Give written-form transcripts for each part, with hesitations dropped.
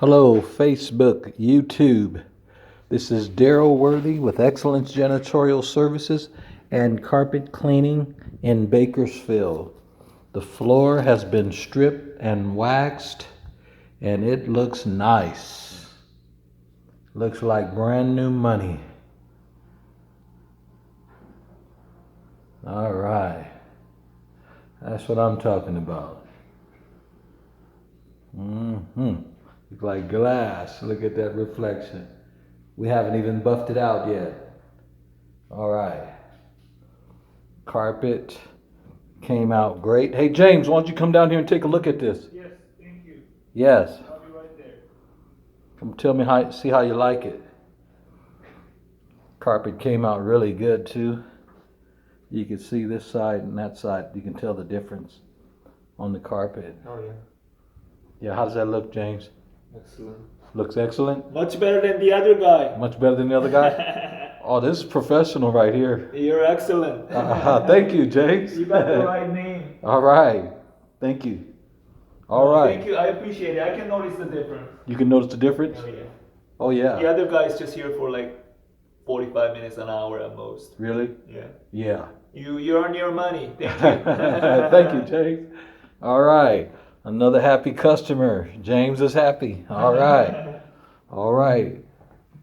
Hello, Facebook, YouTube. This is Daryl Worthy with Excellence Janitorial Services and Carpet Cleaning in Bakersfield. The floor has been stripped and waxed, and it looks nice. Looks like brand new money. All right. That's what I'm talking about. Looks like glass. Look at that reflection. We haven't even buffed it out yet. All right. Carpet came out great. Hey, James, why don't you come down here and take a look at this? Yes, thank you. Yes. I'll be right there. Come tell me see how you like it. Carpet came out really good too. You can see this side and that side. You can tell the difference on the carpet. Oh yeah. Yeah, how does that look, James? Excellent. Looks excellent. Much better than the other guy. Much better than the other guy? Oh, this is professional right here. You're excellent. Thank you, James. You got the right name. All right. Thank you. All right. Thank you. I appreciate it. I can notice the difference. You can notice the difference? Oh yeah. Oh, yeah. The other guy is just here for like 45 minutes, an hour at most. Really? Yeah. Yeah. You earn your money. Thank you. Thank you, James. All right. Another happy customer. James is happy. All right. All right.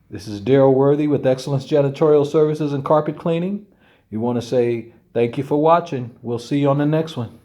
This is Daryl Worthy with Excellence Janitorial Services and Carpet Cleaning. We want to say thank you for watching. We'll see you on the next one.